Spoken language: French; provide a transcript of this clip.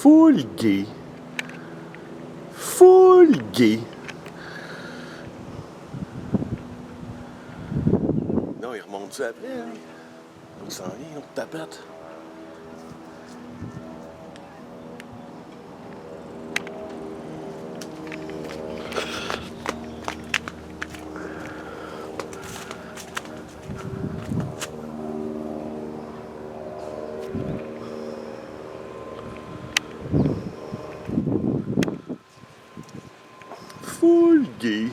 Full gay. Full gay. Non, il remonte ça après, hein? Il s'en vient, l'autre tapette. Full gay.